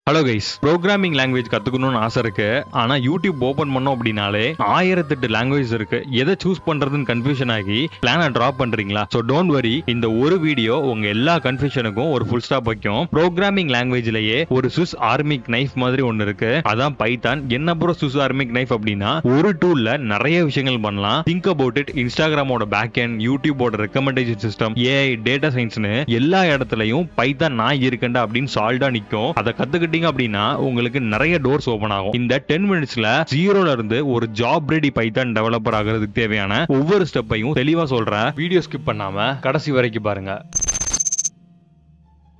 Hello guys, programming language கத்துக்கணும்னு ஆசை இருக்கு. ஆனா யூடியூப் ஓபன் பண்ணோம் அப்படின்னாலே 1008 லாங்குவேஜ் இருக்கு. எதை சூஸ் பண்றதுன்னு கன்ஃபியூஷன் ஆகி பிளானை டிராப் பண்றீங்களா? சோ டோன்ட் வரி, இந்த ஒரு வீடியோ உங்க எல்லா கன்ஃபியூஷனுக்கும் ஒரு ஃபுல் ஸ்டாப் வைக்கும். ப்ரோக்ராமிங் லாங்குவேஜ்லயே ஒரு சுஸ் ஆர்மிக் நைஃப் மாதிரி ஒன்னு இருக்கு, அதான் பைத்தான். என்ன ப்ரோ சுஸ் ஆர்மிக் நைஃப் அப்படின்னா, ஒரு டூல்ல நிறைய விஷயங்கள் பண்ணலாம். Think about it. இன்ஸ்டாகிராமோட பேக் எண்ட், யூடியூபோட ரெக்கமெண்டேஷன் சிஸ்டம், ஏஐ, டேட்டா சயின்ஸ்னு எல்லா இடத்துலயும் பைத்தான் நான் இருக்கேன்டா அப்படின்னு சால்டா நிக்கும். அதை கத்துக்கிட்டு அப்படின்னா உங்களுக்கு நிறைய டோர்ஸ் ஓபன் ஆகும். இந்த 10 மினிட்ஸ்ல ஜீரோல இருந்து ஒரு ஜாப் ரெடி பைத்தான் டெவலப்பர் ஆகிறதுக்கு தேவையான ஒவ்வொரு ஸ்டெப்பையும் தெளிவா சொல்றேன். வீடியோ ஸ்கிப் பண்ணாம கடைசி வரைக்கும் பாருங்க.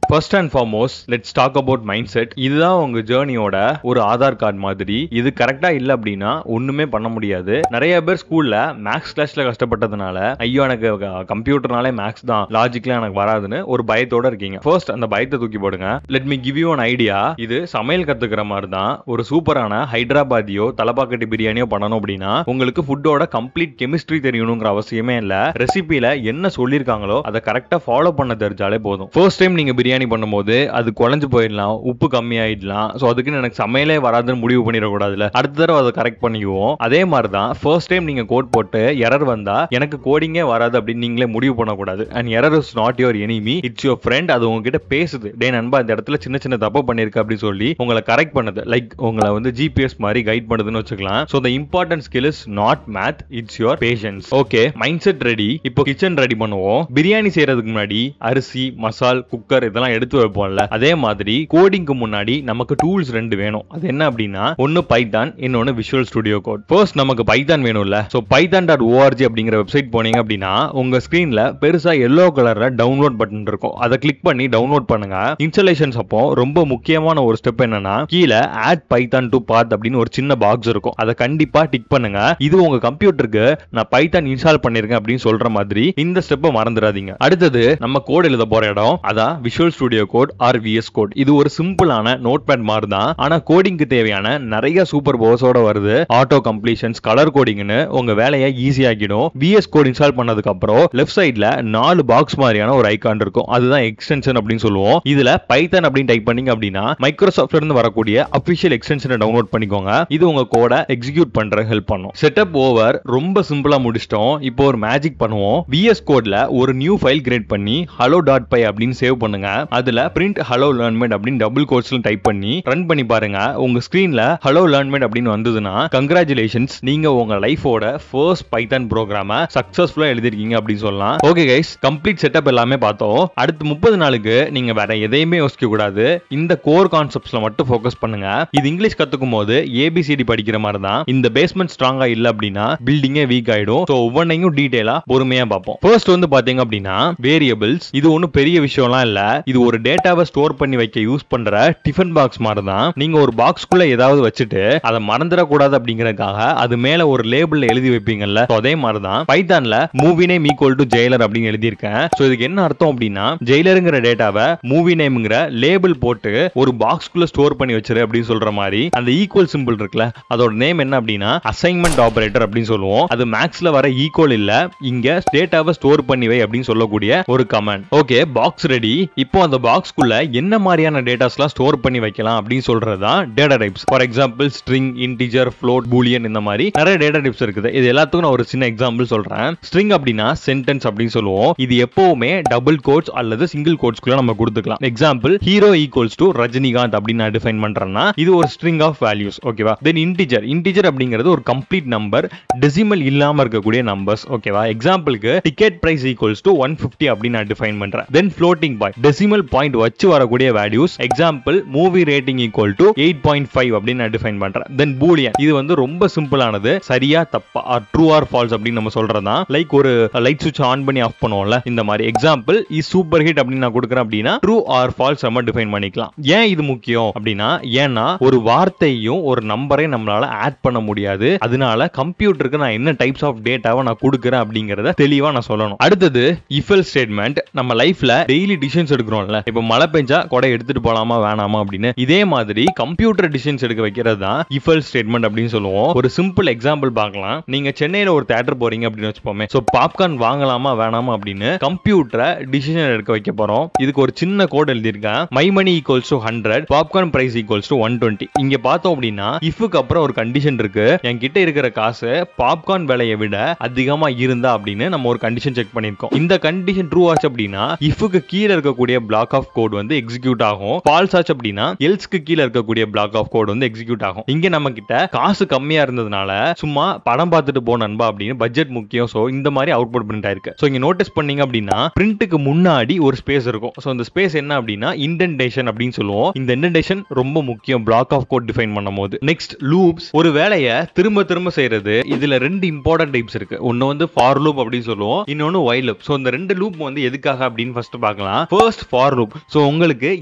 First and foremost let's talk about mindset. இதுதான் உங்க ஜேர்னியோட ஒரு ஆதார் கார்டு மாதிரி. இது கரெக்டா இல்ல அப்படின்னா ஒண்ணுமே பண்ண முடியாது. நிறைய பேர் ஸ்கூல்ல மேக்ஸ் கிளாஸ்ல கஷ்டப்பட்டதுனால ஐயோ எனக்கு கம்ப்யூட்டர்னாலே மேக்ஸ் தான், லாஜிக்லாம் எனக்கு வராதுன்னு ஒரு பயத்தோட இருக்கீங்க. ஃபர்ஸ்ட் அந்த பயத்தை தூக்கி போடுங்க. Let me give you an idea. இது சமையல் கத்துக்கிற மாதிரி தான். ஒரு சூப்பரான ஹைதராபாதியோ தலப்பாக்கட்டி பிரியாணியோ பண்ணணும் அப்படின்னா உங்களுக்கு ஃபுட்டோட கம்ப்ளீட் கெமிஸ்ட்ரி தெரியணுங்கிற அவசியமே இல்ல. ரெசிபில என்ன சொல்லிருக்காங்களோ அதை கரெக்டா ஃபாலோ பண்ண தெரிஞ்சாலே போதும். ஃபர்ஸ்ட் டைம் நீங்க பிரியாணி பண்ணும்போது அது குழஞ்சு போயிடலாம், உப்பு கம்மி ஆயிடலாம். சோ அதுக்கு எனக்கு சமையலே வராதுன்னு முடிவு பண்ணிடக்கூடாதுல. அடுத்த தடவை அதை கரெக்ட் பண்ணிக்குவோம். அதே மாதிரி தான் ஃபர்ஸ்ட் டைம் நீங்க கோட் போட்டு எரர் வந்தா எனக்கு கோடிங்கே வராது அப்படின்னு நீங்களே முடிவு பண்ணக்கூடாது. And error is not your enemy, it's your friend. அது உங்ககிட்ட பேசுது, டே நண்பா இந்த இடத்துல சின்ன சின்ன தப்பு பண்ணிருக்க அப்படின்னு சொல்லி உங்களை கரெக்ட் பண்ணுது. லைக் உங்களை வந்து ஜிபிஎஸ் மாதிரி கைட் பண்ணுதுன்னு வச்சுக்கலாம். So the important skill is not math, it's your patience. Okay, mindset ready. இப்போ கிச்சன் ரெடி பண்ணுவோம். பிரியாணி செய்யறதுக்கு முன்னாடி அரிசி, மசால், குக்கர் இதெல்லாம் எடுத்து வைப்போம்ல, அதே மாதிரி கோடிங்க்கு முன்னாடி நமக்கு டூல்ஸ் ரெண்டு வேணும். அது என்ன அப்படின்னா, ஒன்னு பைத்தான், இன்னொன்னு விஷுவல் ஸ்டுடியோ கோட். ஃபர்ஸ்ட் நமக்கு பைத்தான் வேணும்ல. சோ python.org அப்படிங்கிற வெப்சைட் போனீங்க அப்படின்னா உங்க ஸ்கிரீன்ல பெருசா எல்லோ கலர்ல டவுன்லோட் பட்டன் இருக்கும். அதை கிளிக் பண்ணி டவுன்லோட் பண்ணுங்க. இன்ஸ்டாலேஷன்ஸ் அப்போ ரொம்ப முக்கியமான ஒரு ஸ்டெப் என்னன்னா, கீழே ஆட் பைத்தான் டு பாத் அப்படின்னு ஒரு சின்ன பாக்ஸ் இருக்கும். அதை கண்டிப்பா டிக் பண்ணுங்க. இது உங்க கம்ப்யூட்டருக்கு நான் பைத்தான் இன்ஸ்டால் பண்ணிருக்கேன் அப்படின்னு சொல்ற மாதிரி இந்த ஸ்டெப்பை மறந்துடாதீங்க. அடுத்தது நம்ம கோட் எழுத போற இடம், அதான் visual studio code or VS code. இது ஒரு சிம்பிளான நோட்பேட் மாதிரி தான். ஆனா கோடிங்க்கு தேவையான நிறைய சூப்பர் பவர்ஸோட வருது. ஆட்டோ கம்ப்ளீஷன்ஸ், கலர் கோடிங்னு உங்க வேலையை ஈஸி ஆக்கிடும். விஎஸ் கோட் இன்ஸ்டால் பண்ணதுக்கு அப்புறம் லெஃப்ட் சைடுல 4 பாக்ஸ் மாதிரியான ஒரு ஐகான் இருக்கும். அதுதான் எக்ஸ்டென்ஷன் அப்படின்னு சொல்லுவோம். இதுல பைத்தான் அப்படின்னு டைப் பண்ணீங்க அப்படின்னா மைக்ரோசாஃப்ட்ல இருந்து வரக்கூடிய அபிஷியல் எக்ஸ்டென்ஷனை டவுன்லோட் பண்ணிக்கோங்க. இது உங்க கோட எக்ஸிக்யூட் பண்ற ஹெல்ப் பண்ணும். Setup over. ரொம்ப சிம்பிளா முடிச்சிட்டோம். இப்போ ஒரு மேஜிக் பண்ணுவோம். விஎஸ் கோட்ல ஒரு நியூ ஃபைல் கிரியேட் பண்ணி hello.py அப்படின்னு சேவ் பண்ணுங்க. அதுல print hello learnment அப்படின்னு டபுள் கோட்ஸ்ல டைப் பண்ணி ரன் பண்ணி பாருங்க. உங்க ஸ்கிரீன்ல hello learnment அப்படின்னு வந்ததுன்னா கங்க்ராச்சுலேஷன்ஸ், நீங்க உங்க லைஃபோட ஃபர்ஸ்ட் பைத்தான் ப்ரோக்ராம சக்சஸ்ஃபுல்லா எழுதிருக்கீங்க அப்படின்னு சொல்லலாம். ஓகே கைஸ், கம்ப்ளீட் செட்டப் எல்லாமே பார்த்தோம். அடுத்து 30 நாளுக்கு நீங்க வேற எதையுமே யோசிக்க கூடாது. இந்த கோர் கான்செப்ட்ஸ்ல மட்டும் ஃபோக்கஸ் பண்ணுங்க. இது இங்கிலீஷ் கத்துக்கும் போது ஏபிசிடி படிக்கிற மாதிரி தான். இந்த பேஸ்மெண்ட் ஸ்ட்ராங்கா இல்ல அப்படின்னா பில்டிங்கே வீக் ஆயிடும். சோ ஒவ்வொன்றையும் டீடைலா பொறுமையா பார்ப்போம். ஃபர்ஸ்ட் வந்து பாத்தீங்க அப்படின்னா வேரியபிள்ஸ். இது ஒன்னும் பெரிய விஷயம்லாம் இல்ல. இது ஒரு டேட்டாவை ஸ்டோர் பண்ணி வைக்க யூஸ் பண்ற டிஃபன் பாக்ஸ் மாதிரி தான். நீங்க ஒரு பாக்ஸ்க்குள்ள ஏதாவது வச்சுட்டு அதை மறந்துடக்கூடாது அப்படிங்கறதுக்காக அது மேல ஒரு லேபிள்ல எழுதி வைப்பீங்கல்ல, அதே மாதிரி தான் பைத்தான்ல movie name equal to Jailer அப்படின்னு எழுதியிருக்கேன். சோ இதுக்கு என்ன அர்த்தம் அப்படின்னா, ஜெயிலருங்கிற டேட்டாவை மூவி நேம்ங்கிற லேபிள் போட்டு ஒரு பாக்ஸ்க்குள்ள ஸ்டோர் பண்ணி வச்சிரு அப்படின்னு சொல்ற மாதிரி. அந்த ஈக்குவல் சிம்பிள் இருக்குல்ல, அதோட நேம் என்ன அப்படின்னா அசைன்மெண்ட் ஆபரேட்டர் அப்படின்னு சொல்லுவோம். அது மேக்ஸ்ல வர ஈக்குவல் இல்ல, இங்க டேட்டாவை ஸ்டோர் பண்ணி வை அப்படின்னு சொல்லக்கூடிய ஒரு கமாண்ட். Okay, box ready. இப்போ அந்த பாக்ஸ்க்குள்ள என்ன மாதிரியான டேட்டாஸ்லாம் ஸ்டோர் பண்ணி வைக்கலாம் அப்படின்னு சொல்றதுதான் data types. For example string, integer, float, Boolean, இந்த மாதிரி நிறைய டேட்டா டைப்ஸ் இருக்குது. இது எல்லாத்துக்கும் நான் ஒரு சின்ன எக்ஸாம்பிள் சொல்றேன். ஸ்ட்ரிங் அப்படின்னா சென்டென்ஸ் அப்படின்னு சொல்லுவோம். இது எப்பவுமே டபுள் கோட்ஸ் அல்லது சிங்கிள் கோட்ஸ்க்குள்ள நம்ம கொடுத்துக்கலாம். Example hero equals to Rajinikanth அப்படின்னு நான் டிஃபைன் பண்றேன்னா இது ஒரு ஸ்ட்ரிங் ஆஃப் வேல்யூஸ். ஓகேவா? தென் இன்டிஜர். இன்டிஜர் அப்படிங்கிறது ஒரு கம்ப்ளீட் நம்பர், டெசிமல் இல்லாம இருக்கக்கூடிய நம்பர்ஸ். ஓகேவா? எக்ஸாம்பிளுக்கு டிக்கெட் பிரைஸ் ஈக்குவல்ஸ் டு 150 அப்படின்னு நான் டிஃபைன் பண்றேன். தென் ஃப்ளோட்டிங் பாயிண்ட், டெசிமல் பாயிண்ட் வச்சு வரக்கூடிய values. Example movie rating equal to 8.5 அப்படின்னு நான் டிஃபைன் பண்றேன். தென் பூலியன். இது வந்து ரொம்ப சிம்பிளானது, சரியா தப்பா ட்ரூ ஆர் ஃபால்ஸ் அப்படின்னு நம்ம சொல்றதா. லைக் ஒரு லைட் சுவிட்ச் ஆன் பண்ணி ஆஃப் பண்ணுவோம்ல, இந்த மாதிரி. எக்ஸாம்பிள் இஸ் சூப்பர் ஹிட் அப்படின்னு நான் கொடுக்குறேன் அப்படின்னா ட்ரூ ஆர் ஃபால்ஸ் நம்ம டிஃபைன் பண்ணிக்கலாம். ஏன் இது முக்கியம் அப்படின்னா, ஏன்னா ஒரு வார்த்தையும் ஒரு நம்பரையும் நம்மளால ஆட் பண்ண முடியாது. அதனால கம்ப்யூட்டருக்கு நான் என்ன டைப்ஸ் ஆஃப் டேட்டாவை நான் கொடுக்குறேன் அப்படிங்கறத தெளிவா நான் சொல்லணும். அடுத்தது இஃப் எல்ஸ் ஸ்டேட்மெண்ட். நம்ம லைஃப்ல டெய்லி டிசிஷன்ஸ் எடுக்கிறோம் எடுக்கிறோம்ல, இப்போ மழை பெஞ்சா கொடை எடுத்துட்டு போலாமா வேணாமா அப்படின்னு. இதே மாதிரி கம்ப்யூட்டர் டிசிஷன்ஸ் எடுக்க வைக்கிறது தான் இஃப் எல்ஸ் ஸ்டேட்மெண்ட் அப்படின்னு சொல்லுவோம். ஒரு சிம்பிள் எக்ஸாம்பிள் பார்க்கலாம். நீங்க சென்னையில ஒரு தியேட்டர் போறீங்க அப்படின்னு வச்சுப்போமே. சோ பாப்கார்ன் வாங்கலாமா வேணாமா அப்படின்னு கம்ப்யூட்டரை டிசிஷன் எடுக்க வைக்க போறோம். இதுக்கு ஒரு சின்ன கோட் எழுதியிருக்கேன். My money equals to 100, popcorn price equals to 120. இங்க பார்த்தோம் அப்படின்னா இஃப்க்கு அப்புறம் ஒரு கண்டிஷன் இருக்கு. என்கிட்ட இருக்கிற காசு பாப்கார்ன் விலையை விட அதிகமா இருந்தா அப்படின்னு நம்ம ஒரு கண்டிஷன் செக் பண்ணிருக்கோம். இந்த கண்டிஷன் ட்ரூ ஆச்சு அப்படின்னா இஃப்க்கு கீழே இருக்கக்கூடிய பிளாக் ஆஃப் கோட் வந்து எக்ஸிக்யூட் ஆகும். ஃபால்ஸ் ஆச்சு அப்படின்னா எல்ஸ்க்கு கீழே இருக்கக்கூடிய பிளாக் ஆஃப் கோட் வந்து எக்ஸிக்யூட் ஆகும். இங்க நம்ம கிட்ட காசு கம்மியா இருந்ததுனால சும்மா படம் பார்த்துட்டு போ நண்பா அப்படின்னு பட்ஜெட் முக்கியம். சோ இந்த மாதிரி அவுட்புட் பிரிண்ட் ஆயிருக்கு. சோ இங்க நோட்டீஸ் பண்ணீங்க அப்படின்னா பிரிண்ட்டுக்கு முன்னாடி ஒரு ஸ்பேஸ் இருக்கும். சோ இந்த ஸ்பேஸ் என்ன அப்படின்னா இண்டென்டேஷன் அப்படின்னு சொல்லுவோம். இந்த இண்டென்டேஷன் ரொம்ப முக்கியம் பிளாக் ஆஃப் கோட் டிஃபைன் பண்ணும்போது. Next loops. ஒரு வேலையை திரும்ப திரும்ப செய்யறது. இதுல ரெண்டு இம்பார்ட்டன்ட் டைப்ஸ் இருக்கு. ஒன்னு வந்து ஃபார் லூப் அப்படின்னு சொல்லுவோம், இன்னொன்னு வைல் லூப். சோ இந்த ரெண்டு லூப் வந்து எதுக்காக அப்படின்னு ஃபர்ஸ்ட் பார்க்கலாம். First for loop. சோ உங்களுக்கு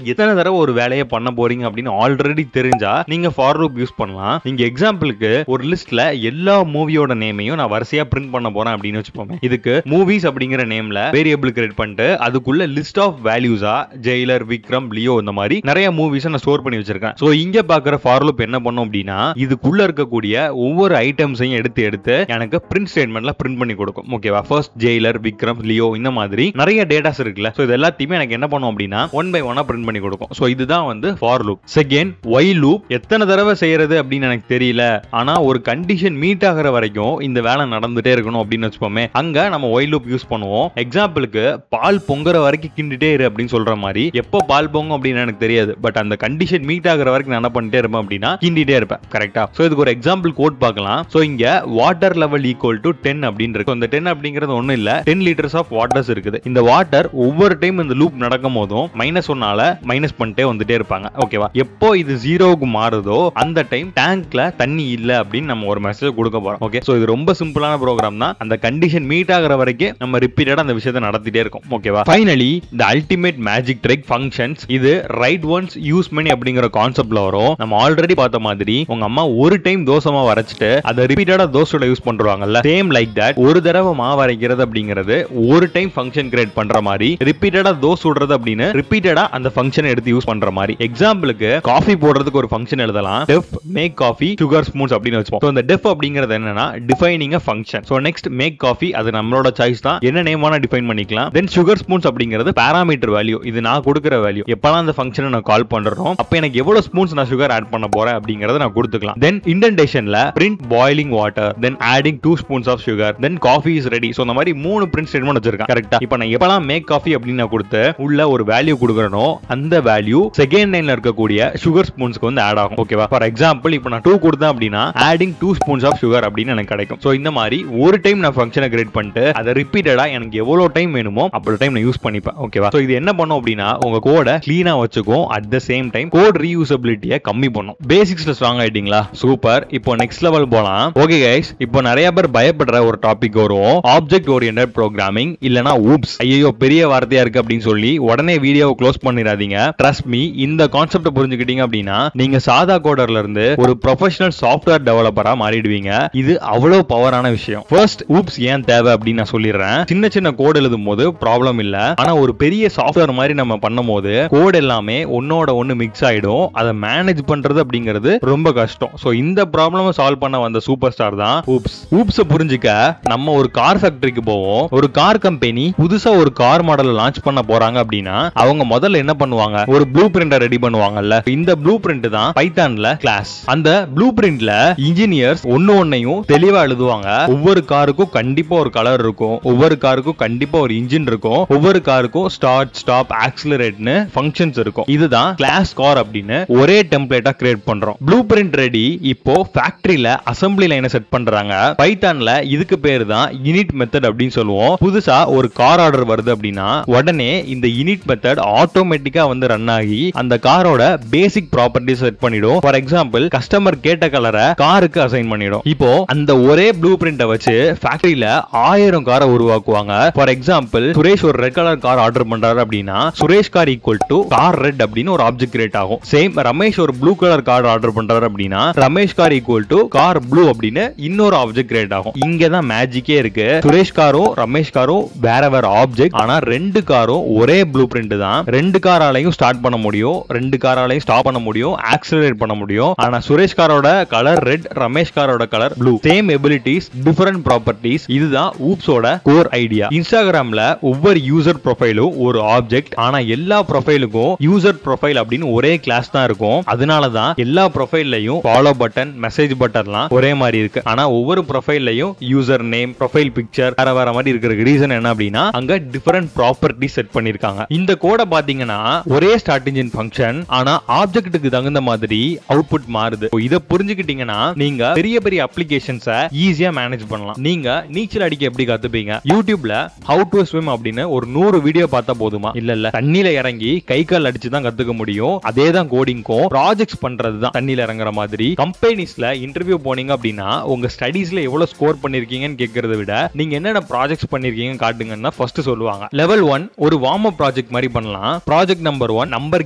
எத்தனை தடவை ஒரு வேலையை பண்ண போறீங்க அப்படின்னு ஆல்ரெடி தெரிஞ்சா நீங்க ஃபார் லூப் யூஸ் பண்ணலாம். நீங்க எக்ஸாம்பிளுக்கு ஒரு லிஸ்ட்ல எல்லா மூவியோட நேமையும் நான் வரிசையா பிரிண்ட் பண்ண போறேன் அப்படின்னு வச்சுப்போமே. இதுக்கு மூவிஸ் அப்படிங்கிற நேம்ல வேரியபிள் கிரியேட் பண்ணிட்டு அதுக்குள்ள லிஸ்ட் ஆஃப் வேல்யூஸா ஜெயிலர், விக்ரம், லியோ இந்த மாதிரி நிறைய மூவிஸ் நான் ஸ்டோர் பண்ணி வச்சிருக்கேன். சோ இங்க பாக்குற ஃபார் லூப் என்ன பண்ணும் அப்படின்னா இதுக்குள்ள இருக்கக்கூடிய ஒவ்வொரு ஐட்டம்ஸையும் எடுத்து எனக்கு பிரிண்ட் ஸ்டேட்மெண்ட்ல பிரிண்ட் பண்ணி கொடுக்கும். ஓகேவா? ஃபர்ஸ்ட் ஜெயிலர், விக்ரம், லியோ இந்த மாதிரி நிறைய டேட்டாஸ் இருக்குல்ல. சோ இது எல்லாத்தையுமே எனக்கு என்ன பண்ணும் அப்படின்னா ஒன் பை ஒன்னா பிரிண்ட் பண்ணி கொடுக்கும். சோ இதுதான் வந்து for loop. Second while loop. எத்தனை தடவை செய்யறது அப்படின்னு எனக்கு தெரியல, ஆனா ஒரு கண்டிஷன் மீட் ஆகிற வரைக்கும் இந்த வேலை நடந்துட்டே இருக்கணும் அப்படின்னு வச்சுப்போமே. அங்க நம்ம வைல் லூப் யூஸ் பண்ணுவோம். எக்ஸாம்பிளுக்கு பால் பொங்குற வரைக்கும் கிண்டிட்டே இரு அப்படின்னு சொல்ற மாதிரி. எப்போ பால் பொங்கும் அப்படின்னு எனக்கு தெரியாது, பட் அந்த கண்டிஷன் மீட் ஆகிற வரைக்கும் நான் என்ன பண்ணிட்டே இருப்பேன் அப்படின்னா கிண்டிட்டே இருப்பேன். கரெக்டா? சோ இதுக்கு ஒரு எக்ஸாம்பிள் கோட் பார்க்கலாம். சோ இங்க வாட்டர் லெவல் ஈக்குவல் டு 10 அப்படின்னு இருக்கு. இந்த 10 அப்படிங்கிறது ஒண்ணும் இல்ல, 10 லிட்டர்ஸ் ஆஃப் வாட்டர்ஸ் இருக்குது. இந்த வாட்டர் ஒவ்வொரு டைம் இந்த லூப் நடக்கும் போதும் -1ஆல மைனஸ் பண்ணிட்டே வந்துட்டே இருப்பாங்க. ஓகேவா? எப்போ இது 0க்கு மாறுதோ அந்த டைம் டேங்க்ல தண்ணி இல்ல அப்படின்னு நம்ம ஒரு மெசேஜ் கொடுக்க போறோம். ஓகே, சோ இது ரொம்ப சிம்பிளான ப்ரோக்ராம் தான். அந்த கண்டிஷன் மீட் ஆகிற வரைக்கும் நம்ம ரிப்பீட்டடா அந்த விஷயத்தை நடத்திட்டே இருக்கோம். ஓகேவா? Finally the ultimate magic trick functions. இது ரைட் ஒன்ஸ் யூஸ் many அப்படிங்கிற கான்செப்ட்ல வரும். நம்ம ஆல்ரெடி பார்த்த மாதிரி உங்க அம்மா ஒரு டைம் தோசை மாவு அரைச்சிட்டு அதை ரிப்பீட்டடா தோசையோட யூஸ் பண்றாங்கல்ல, சேம் லைக் தட் ஒரு தடவை மாவு அரைக்கிறது அப்படிங்கிறது ஒரு டைம் ஃபங்க்ஷன் கிரியேட் பண்ற மாதிரி, ரிப்பீட்டடா தோசை சுடுறது அப்படின்னு ரிப்பீட்டடா அந்த ஃபங்க்ஷன் எடுத்து யூஸ் பண்ற மாதிரி. எக்ஸாம்பிளுக்கு காஃபி போடுறதுக்கு ஒரு ஃபங்க்ஷன் எழுதலாம். def make coffee sugar spoons அப்படின்னு வச்சுப்போம். சோ இந்த def அப்படிங்கிறது என்னன்னா defining a function. So next make coffee அது நம்மளோட சாய்ஸ் தான், என்ன நேம் வேணா டிஃபைன் பண்ணிக்கலாம். தென் sugar spoons அப்படிங்கிறது பாராமீட்டர் வேல்யூ, இது நான் கொடுக்கிற வேல்யூ. எப்பலாம் அந்த ஃபங்க்ஷனை நான் கால் பண்றோம் அப்ப எனக்கு எவ்வளவு ஸ்பூன்ஸ் நான் சுகர் ஆட் பண்ண போறேன் அப்படிங்கறத நான் கொடுத்துக்கலாம். தென் இண்டென்டேஷன்ல print boiling water, then adding 2 spoons of sugar, then coffee is ready. So இந்த மாதிரி 3 print statement வச்சிருக்கேன். கரெக்ட்டா? இப்போ நான் எப்பலாம் make coffee அப்படின்னு நான் கொடுத்து உள்ள ஒரு வேல்யூ கொடுக்கறனோ அந்த வேல்யூ செகண்ட் லைன்ல இருக்கக்கூடிய sugar spoonsக்கு வந்து ஆட் ஆகும். ஓகேவா? ஃபார் எக்ஸாம்பிள் இப்போ நான் 2 கொடுத்தேன் அப்படின்னா adding 2 spoons of sugar அப்படின்னு எனக்கு கிடைக்கும். சோ இந்த மாதிரி ஒரு டைம் நான் ஃபங்க்ஷனை கிரியேட் பண்ணிட்டு அதை ரிப்பீட்டடா எனக்கு எவ்வளவு டைம் வேணுமோ அவ்வளவு டைம் நான் யூஸ் பண்ணிப்பேன். ஓகேவா? சோ இது என்ன பண்ணும் அப்படின்னா உங்க கோடை க்ளீனா வச்சுக்கும், at the same time code ரீயூசபிலிட்டியை கம்மி பண்ணும். பேசிக்ஸ்ல ஸ்ட்ராங் ஆயிட்டீங்களா? சூப்பர். இப்போ நெக்ஸ்ட் லெவல் போலாம். ஓகே கைஸ், இப்போ நிறைய பேர் பயப்படுற ஒரு டாபிக் வரும், ஆப்ஜெக்ட் ஓரியன்டட் ப்ரோக்ராமிங் இல்லனா ஊப்ஸ். ஐயோ பெரிய வார்த்தையா இருக்கு அப்படின்னு சொல்லி உடனே வீடியோவை க்ளோஸ் பண்ணிடாதீங்க. ட்ரஸ்ட் மீ, இந்த கான்செப்ட் புரிஞ்சுக்கிட்டீங்க அப்படின்னா நீங்க சாதா கோடர்ல இருந்து ஒரு ப்ரொஃபஷனல் சாஃப்ட்வேர் டெவலப்பரா மாறிடுவீங்க. இது அவ்வளவு பவரான விஷயம். ஃபர்ஸ்ட் ஊப்ஸ் ஏன் தேவை அப்படின்னு நான் சொல்லிடுறேன். சின்ன சின்ன கோட் எழுதும் போது ப்ராப்ளம் இல்ல, ஆனா ஒரு பெரிய சாஃப்ட்வேர் மாதிரி நம்ம பண்ணும்போது கோட் எல்லாமே ஒன்னோட ஒன்னு மிக்ஸ் ஆயிடும். அதை மேனேஜ் பண்றது அப்படிங்கிறது ரொம்ப கஷ்டம். சோ இந்த ப்ராப்ளம் சால்வ் பண்ண வந்த சூப்பர் ஸ்டார் தான் ஊப்ஸ். ஊப்ஸ் புரிஞ்சுக்க நம்ம ஒரு கார் ஃபேக்டரிக்கு போவோம். ஒரு கார் கம்பெனி புதுசா ஒரு கார் மாடலை லான்ச் பண்ண போறாங்க அப்படின்னா அவங்க முதல்ல என்ன பண்ணுவாங்க? ஒரு ப்ளூ பிரிண்டை ரெடி பண்ணுவாங்கல்ல. இந்த ப்ளூ பிரிண்ட் தான் பைத்தான்ல கிளாஸ். அந்த ப்ளூ பிரிண்ட்ல இன்ஜினியர்ஸ் ஒன்னையும் தெளிவா எழுதுவாங்க. ஒவ்வொரு காருக்கும் கண்டிப்பா ஒரு கலர் இருக்கும், ஒவ்வொரு காருக்கும் கண்டிப்பா ஒரு இன்ஜின் இருக்கும், ஒவ்வொரு காருக்கும் ஸ்டார்ட், ஸ்டாப், ஆக்சிலரேட்னு ஃபங்க்ஷன்ஸ் இருக்கும். இதுதான் கிளாஸ் கார் அப்படின்னு ஒரே டெம்ப்ளேட்டா கிரியேட் பண்றோம். Blue print ready. இப்போ ஃபேக்டரியில அசெம்பிளி லைனை செட் பண்றாங்க. பைத்தான்ல இதுக்கு பேரு தான் இனிட் மெத்தட் அப்படின்னு சொல்லுவோம். புதுசா ஒரு கார் ஆர்டர் வருது அப்படின்னா உடனே இந்த இனிட் மெத்தட் ஆட்டோமேட்டிக்கா வந்து ரன் ஆகி அந்த காரோட பேசிக் ப்ராப்பர்ட்டி செட் பண்ணிடும். ஃபார் எக்ஸாம்பிள் கஸ்டமர் கேட்ட கலரை காருக்கு அசைன் பண்ணிடும். இப்போ அந்த ஒரே ப்ளூ பிரிண்ட வச்சு ஃபேக்டரியில 1000 காரை உருவாக்குவாங்க. ஃபார் எக்ஸாம்பிள் சுரேஷ் ஒரு ரெட் கலர் கார் ஆர்டர் பண்றாரு அப்படின்னா Suresh car equal to car red அப்படின்னு ஒரு ஆப்ஜெக்ட் கிரியேட் ஆகும். சேம் ரமேஷ் ஒரு ப்ளூ கலர் கார் ஆர்டர் பண்றாரு அப்படின்னா Ramesh car equal to car blue அப்படின்னு இன்னொரு ஆப்ஜெக்ட் கிரியேட் ஆகும். இங்க தான் மேஜிக்கே இருக்கு. சுரேஷ் காரும் ரமேஷ் காரும் வேற வேற ஆப்ஜெக்ட், ஆனா ரெண்டு காரும் ஒரே ப்ளூ ப்ளூ பிரிண்ட் தான். 2 காராலையும் ஸ்டார்ட் பண்ண முடியும், 2 காராலையும் ஸ்டாப் பண்ண முடியும், ஆக்சிலரேட் பண்ண முடியும். ஆனா சுரேஷ் காரோட கலர் ரெட், ரமேஷ் காரோட colour blue. Same abilities, different properties. இதுதான் ஊப்ஸோட கோர் ஐடியா. இன்ஸ்டாகிராம்ல ஒவ்வொரு யூசர் ப்ரொஃபைலும் ஒரு ஆப்ஜெக்ட். ஆனா எல்லா ப்ரொஃபைலுக்கும் யூசர் ப்ரொஃபைல் அப்படின்னு ஒரே கிளாஸ் தான் இருக்கும். அதனாலதான் எல்லா ப்ரொஃபைல்லையும் ஃபாலோ பட்டன், மெசேஜ் பட்டன்லாம் ஒரே மாதிரி இருக்கு. ஆனா ஒவ்வொரு ப்ரொஃபைல்லையும் யூசர் நேம், ப்ரொஃபைல் பிக்சர் வேற வேற மாதிரி இருக்கிற ரீசன் என்ன அப்படின்னா அங்க டிஃபரண்ட் ப்ராப்பர்ட்டி செட் பண்ணிருக்காங்க. இந்த கோட பாத்தீங்கன்னா ஒரே ஸ்டார்ட் இன்ஜின் ஃபங்க்ஷன், ஆனா ஆப்ஜெக்ட்டுக்கு தகுந்த மாதிரி அவுட்புட் மாறுது. இத புரிஞ்சுக்கிட்டீங்கன்னா நீங்க பெரிய பெரிய அப்ளிகேஷன்ஸை ஈஸியா மேனேஜ் பண்ணலாம். நீங்க நீச்சல் அடிக்க எப்படி கத்துப்பீங்க? யூடியூப்ல ஹவு டு ஸ்விம் அப்படின்னு ஒரு 100 வீடியோ பார்த்தா போதுமா? இல்ல தண்ணில இறங்கி கை கால் அடிச்சு தான் கத்துக்க முடியும். அதே தான் கோடிங்கும். ப்ராஜெக்ட்ஸ் பண்றது தான் தண்ணில இறங்குற மாதிரி. கம்பெனிஸ்ல இன்டர்வியூ போனீங்க அப்படின்னா உங்க ஸ்டடீஸ்ல எவ்வளவு ஸ்கோர் பண்ணிருக்கீங்கன்னு கேட்கறத விட நீங்க என்னென்ன ப்ராஜெக்ட்ஸ் பண்ணிருக்கீங்க காட்டுங்கன்னா ஃபர்ஸ்ட் சொல்லுவாங்க. லெவல் 1 ஒரு வார்ம் அப் ப்ராஜெக்ட் மாதிரி பண்ணலாம். Project number 1 number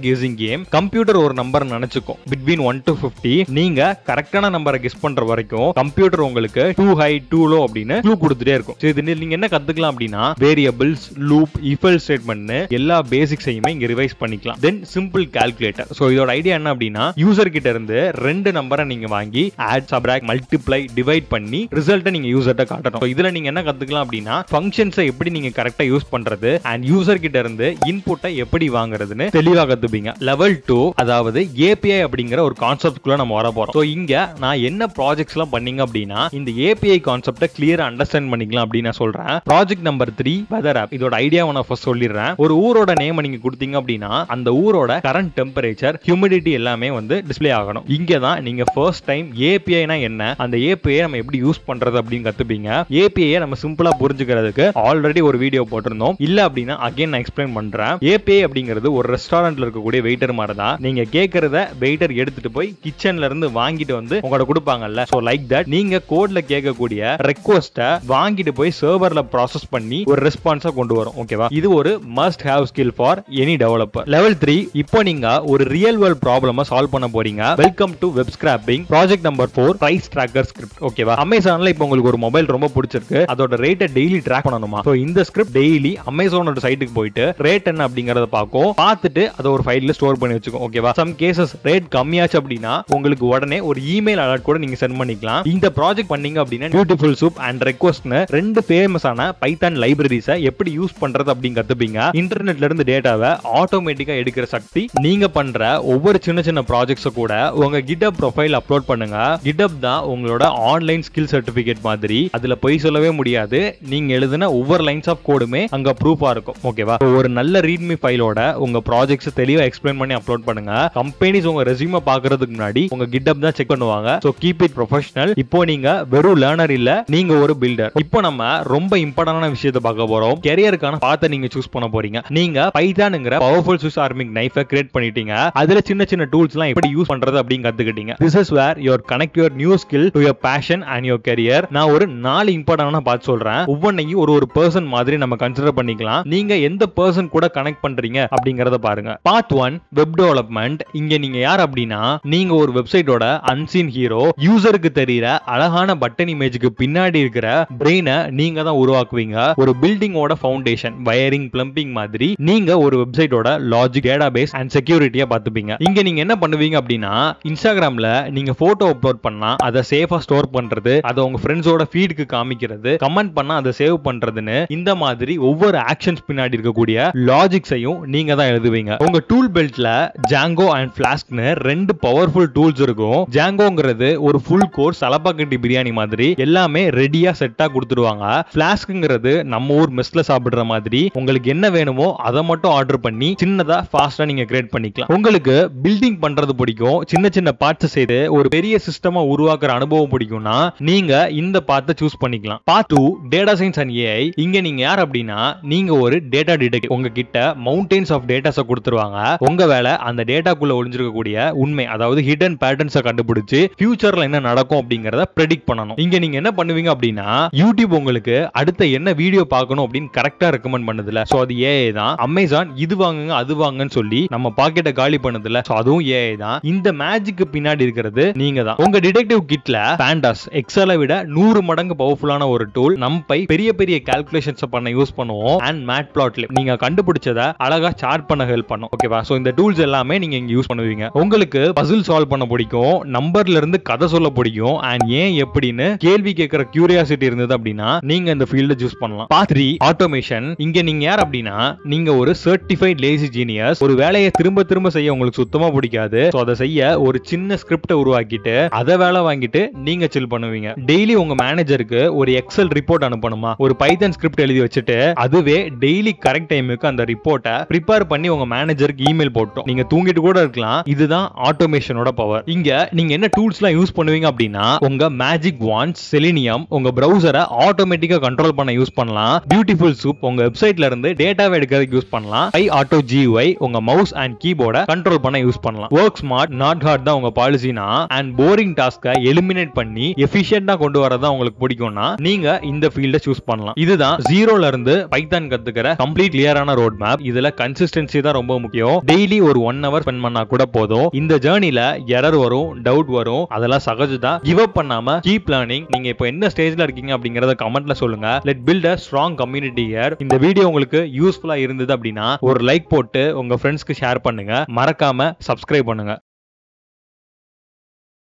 guessing game. Computer ஒரு நம்பர் நினைச்சுக்கும் பிட்வீன் 1 to 50. நீங்க கரெக்டான நம்பரை கெஸ் பண்ற வரைக்கும் கம்ப்யூட்டர் உங்களுக்கு 2 ஹை 2 லோ அப்படின்னு க்ளூ கொடுத்துட்டே இருக்கும். இது நீங்க என்ன கத்துக்கலாம் அப்படின்னா variables, loop, if else statement எல்லா பேசிக்ஸையுமே இங்க ரிவைஸ் பண்ணிக்கலாம். தென் சிம்பிள் கால்குலேட்டர். சோ இதோட ஐடியா என்ன அப்படின்னா யூசர் கிட்ட இருந்து 2 நம்பரை நீங்க வாங்கி ஆட், சப்ட்ராக்ட், மல்டிப்ளை, டிவைட் பண்ணி ரிசல்ட்டை நீங்க யூசர்ட்ட காட்டணும். இதுல நீங்க என்ன கத்துக்கலாம் அப்படின்னா ஃபங்க்ஷன்ஸை எப்படி நீங்க கரெக்டா யூஸ் பண்றது அண்ட் யூசர் கிட்ட இருந்து இன்புட்டை எப்படி வாங்குறதுன்னு தெளிவா கத்துப்பீங்க. லெவல் 2 அதாவது ஏபிஐ அப்படிங்கிற ஒரு கான்செப்ட் குள்ள நம்ம வர போறோம். சோ இங்க நான் என்ன ப்ராஜெக்ட்ஸ் எல்லாம் பண்ணீங்க அப்படின்னா இந்த ஏபிஐ கான்செப்டை கிளியரா அண்டர்ஸ்டாண்ட் பண்ணிக்கலாம் அப்படின்னு நான் சொல்றேன். Project number 3 weather app. இதோட ஐடியாவை நான் ஃபர்ஸ்ட் சொல்லிடுறேன். ஒரு ஊரோட நேம் நீங்க கொடுத்தீங்க அப்படின்னா அந்த ஊரோட கரண்ட் டெம்பரேச்சர், ஹியூமிடிட்டி எல்லாமே வந்து டிஸ்ப்ளே ஆகணும். இங்க தான் நீங்க ஃபர்ஸ்ட் டைம் ஏபிஐனா என்ன, அந்த ஏபிஐ நம்ம எப்படி யூஸ் பண்றது அப்படின்னு கத்துப்பீங்க. ஏபிஐ நம்ம சிம்பிளா புரிஞ்சுக்கிறதுக்கு ஆல்ரெடி ஒரு வீடியோ போட்டிருந்தோம். இல்ல அப்படின்னா அகைன் நான் எக்ஸ்பிளைன் பண்றேன். ஏபிஐ அப்படிங்கிறது ஒரு ரெஸ்டாரண்ட்ல இருக்கக்கூடிய வெயிட்டர் மாதிரி தான். நீங்க கேட்கறத வெயிட்டர் எடுத்துட்டு போய் கிச்சன்ல இருந்து வாங்கிட்டு வந்து உங்கள்ட்ட கொடுப்பாங்கல்ல. சோ லைக் தட் நீங்க கோட்ல கேட்கக்கூடிய ரெக்வெஸ்ட்டை வாங்கிட்டு போய் சர்வர்ல ப்ராசஸ் பண்ணி ஒரு ரெஸ்பான்ஸா கொண்டு வரும். ஓகேவா? இது ஒரு must have skill for any developer. Level 3 இப்போ நீங்க ஒரு ரியல் வேர்ல்ட் ப்ராப்ளம சால்வ் பண்ண போறீங்க. Welcome to web scraping. Project number 4 price tracker script. ஓகேவா? அமேசான்ல இப்போ உங்களுக்கு ஒரு மொபைல் ரொம்ப பிடிச்சிருக்கு, அதோட ரேட்டை டெய்லி ட்ராக் பண்ணணுமா? சோ இந்த ஸ்கிரிப்ட் டெய்லி அமேசானோட சைட்டுக்கு போயிட்டு ரேட் என்ன அப்படிங்கறத பார்க்கும். பார்த்துட்டு அதை ஒரு ஃபைல்ல ஸ்டோர் பண்ணி வச்சுக்கும். ஓகேவா? சம் கேசஸ் ரேட் கம்மியாச்சு அப்படின்னா உங்களுக்கு உடனே ஒரு இமெயில் அலர்ட் கூட நீங்க சென்ட் பண்ணிக்கலாம். இந்த ப்ராஜெக்ட் பண்ணீங்க அப்படின்னா பியூட்டிஃபுல் சூப் அண்ட் ரெக்வெஸ்ட்னு 2 ஃபேமஸான பைத்தான் லைப்ரரிஸை எப்படி யூஸ் பண்றது அப்படின்னு கத்துப்பீங்க. இன்டர்நெட்ல இருந்து டேட்டாவை ஆட்டோமேட்டிக்கா எடுக்கிற சக்தி. நீங்க பண்ற ஒவ்வொரு சின்ன சின்ன ப்ராஜெக்ட்ஸ் கூட உங்க கிட்டப் ப்ரொஃபைல் அப்லோட் பண்ணுங்க. கிட்டப் தான் உங்களோட ஆன்லைன் ஸ்கில் சர்டிபிகேட் மாதிரி. அதுல பொய் சொல்லவே முடியாது. நீங்க எழுதின ஒவ்வொரு லைன்ஸ் ஆஃப் கோடுமே அங்க ப்ரூஃபா இருக்கும். ஓகேவா? ஒரு நல்ல ரீட்மி ஃபைலோட உங்க ப்ராஜெக்ட்ஸ் தெளிவா எக்ஸ்பிளைன் பண்ணி அப்லோட் பண்ணுங்க. கம்பெனிஸ் உங்க ரெஸ்யூமை பாக்குறதுக்கு முன்னாடி உங்க கிட்டப் தான் செக் பண்ணுவாங்க. So keep it professional. இப்போ நீங்க வெறும் லேர்னர் இல்ல, நீங்க ஒரு பில்டர். இப்போ நம்ம ரொம்ப இம்பார்ட்டன்டான விஷயத்தை பார்க்க போறோம். கெரியருக்கான பாத்தை நீங்க சூஸ் பண்ண போறீங்க. நீங்க பைத்தான்ங்கற பவர்ஃபுல் ஸ்விஸ் ஆர்மிங் நைஃபை கிரியேட் பண்ணிட்டீங்க. அதுல சின்ன சின்ன டூல்ஸ்லாம் எப்படி யூஸ் பண்றது அப்படின்னு கத்துக்கிட்டீங்க. This is where you connect your new skill to your passion and your career. நான் ஒரு 4 இம்பார்ட்டன்டான பார்ட் சொல்றேன். ஒவ்வொன்னையும் ஒரு பர்சன் மாதிரி நம்ம கன்சிடர் பண்ணிக்கலாம். நீங்க எந்த பர்சன் கூட கனெக்ட் பண்றீங்க அப்படிங்கறத பாருங்க. Part 1 web development. இங்க நீங்க யார் அப்படின்னா நீங்க ஒரு வெப்சைட்டோட அன்சீன் ஹீரோ. யூசருக்கு தெரியற அழகான பட்டன் இமேஜுக்கு பின்னாடி இருக்கிற பிரெயினை நீங்க தான் உருவாக்குவீங்க. ஒரு பில்டிங்கோட ஃபவுண்டேஷன், வயரிங், பிளம்பிங் மாதிரி நீங்க ஒரு வெப்சைட்டோட லாஜிக், டேட்டாபேஸ் அண்ட் செக்யூரிட்டியை பார்த்துப்பீங்க. இங்க நீங்க என்ன பண்ணுவீங்க அப்படின்னா இன்ஸ்டாகிராம்ல நீங்க போட்டோ அப்லோட் பண்ணா அதை சேஃபா ஸ்டோர் பண்றது, அதை உங்க ஃப்ரெண்ட்ஸோட ஃபீடுக்கு காமிக்கிறது, கமெண்ட் பண்ணா அதை சேவ் பண்றதுன்னு இந்த மாதிரி ஒவ்வொரு ஆக்ஷன்ஸ் பின்னாடி இருக்கக்கூடிய லாஜிக்ஸையும் நீங்க தான் எழுதுவீங்க. உங்க டூல் பெல்ட்ல ஜாங்கோ அண்ட் ஃபிளாஸ்க்னு 2 பவர்ஃபுல் டூல்ஸ் இருக்கும். ஜாங்கோங்கிறது ஒரு ஃபுல் கோர்ஸ் சலப்பாக்கட்டி பிரியாணி மாதிரி எல்லாமே ரெடியா செட்டா கொடுத்துருவாங்க. ஃபிளாஸ்க்ங்கிறது நம்ம ஊர் மெஸ்ல சாப்பிடுற மாதிரி உங்களுக்கு என்ன வேணுமோ அதை மட்டும் ஆர்டர் பண்ணி சின்னதா ஃபாஸ்டா நீங்க கிரியேட் பண்ணிக்கலாம். உங்களுக்கு பில்டிங் பண்றது பிடிக்கும், சின்ன சின்ன பார்ட்ஸ் செய்து ஒரு பெரிய சிஸ்டமா உருவாக்குற அனுபவம் பிடிக்கும்னா நீங்க இந்த பார்ட்டை சூஸ் பண்ணிக்கலாம். Part 2 data science and AI. இங்க நீங்க யார் அப்படின்னா நீங்க ஒரு டேட்டா டிடெக்டிவ். உங்ககிட்ட மவுண்டன்ஸ் ஆஃப் டேட்டாஸை கொடுத்துருவாங்க. உங்க வேலை அந்த டேட்டாக்குள்ள ஒளிஞ்சிருக்கக்கூடிய உண்மை, அதாவது ஹிடன் பேட்டர்ன்ஸை கண்டுபிடிச்சு ஃபியூச்சர்ல என்ன நடக்கும் அப்படிங்கறத ப்ரெடிக்ட் பண்ணணும். இங்க நீங்க என்ன பண்ணுவீங்க அப்படின்னா யூடியூப் உங்களுக்கு அடுத்த என்ன வீடியோ பார்க்கணும் அப்படின்னு கரெக்டா ரெக்கமெண்ட் பண்ணுதுல, சோ அது ஏஐ தான். அமேசான் இது வாங்குங்க அது வாங்குன்னு சொல்லி நம்ம பாக்கெட்டை காலி பண்ணுதுல, சோ அதுவும் ஏஐ தான். இந்த மேஜிக்கு பின்னாடி இருக்கிறது நீங்க தான். உங்க டிடெக்டிவ் கிட்ல பாண்டாஸ் எக்ஸலை விட 100 மடங்கு பவர்ஃபுல்லான ஒரு டூல். நம்பை பெரிய பெரிய கால்குலேஷன்ஸ் பண்ண யூஸ் பண்ணுவோம். அண்ட் மேட்பிளாட்லிப் நீங்க கண்டுபிடிச்ச கண்டுபிடிச்சத அழகா சார்ட் பண்ண ஹெல்ப் பண்ணும். ஓகேவா? சோ இந்த டூல்ஸ் எல்லாமே நீங்க இங்க யூஸ் பண்ணுவீங்க. உங்களுக்கு பசில் சால்வ் பண்ண பிடிக்கும், நம்பர்ல இருந்து கதை சொல்ல பிடிக்கும், அண்ட் ஏன் எப்படின்னு கேள்வி கேட்கிற கியூரியாசிட்டி இருந்தது அப்படின்னா நீங்க இந்த ஃபீல்ட சூஸ் பண்ணலாம். Part 3 automation. இங்க நீங்க யார் அப்படின்னா நீங்க ஒரு சர்டிஃபைட் லேசி ஜீனியஸ். ஒரு வேலையை திரும்ப திரும்ப செய்ய உங்களுக்கு சுத்தமா பிடிக்காது. சோ அதை செய்ய ஒரு சின்ன ஸ்கிரிப்ட உருவாக்கிட்டு அதை வேலை வாங்கிட்டு நீங்க சில் பண்ணுவீங்க. டெய்லி உங்க மேனேஜருக்கு ஒரு எக்ஸல் ரிப்போர்ட் அனுப்பணுமா, ஒரு பைத்தன் ஸ்கிரிப்ட் எழுதி வச்சுட்டு அதுவே டெய்லி கரெக்ட் டைமுக்கு அந்த ரிப்போர்ட்டை ப்ரிப்பேர் பண்ணி உங்க மேனேஜருக்கு இமெயில் போட்டோம். நீங்க தூங்கிட்டு கூட இருக்கலாம். இதுதான் ஆட்டோமேஷனோட பவர். இங்க நீங்க என்ன டூல்ஸ்லாம் யூஸ் பண்ணுவீங்க அப்படின்னா உங்க மேஜிக் வாண்ட்ஸ், செலினியம் உங்க பிரவுசரை ஆட்டோமேட்டிக்கா கண்ட்ரோல் பண்ண யூஸ் பண்ணலாம். பியூட்டிஃபுல் சூப் உங்க வெப்சைட்ல இருந்து டேட்டாவை எடுக்கிறதுக்கு யூஸ் பண்ணலாம். ஆட்டோ GUI உங்க மவுஸ் அண்ட் கீபோர்டை கண்ட்ரோல் பண்ண யூஸ் பண்ணலாம். ஒர்க் ஸ்மார்ட் நாட் ஹார்ட் தான் உங்க பாலிசினா, அண்ட் போரிங் டாஸ்கை எலிமினேட் பண்ணி எஃபிஷியன்ட்டா கொண்டு வரதா உங்களுக்கு பிடிக்கும்னா நீங்க இந்த ஃபீல்ட சூஸ் பண்ணலாம். இதுதான் ஜீரோல இருந்து பைத்தான் கத்துக்கிற கம்ப்ளீட் கிளியரான ரோட் மேப். இதுல கன்சிஸ்டன்சி தான் ரொம்ப முக்கியம். டெய்லி ஒரு 1 hour ஸ்பெண்ட் பண்ணா கூட போதும். இந்த ஜர்னில எரர் வரும், டவுட் வரும், அதெல்லாம் சகஜதான். கிவ் அப் பண்ணாம கீப் லேர்னிங். நீங்க இப்போ என்ன ஸ்டேஜ்ல இருக்கீங்க அப்படிங்கறத கமெண்ட்ல சொல்லுங்க. Let build a strong community here. இந்த வீடியோ உங்களுக்கு யூஸ்ஃபுல்லா இருந்தது அப்படின்னா ஒரு லைக் போட்டு உங்க ஃப்ரெண்ட்ஸ்க்கு ஷேர் பண்ணுங்க. மறக்காம சப்ஸ்கிரைப் பண்ணுங்க.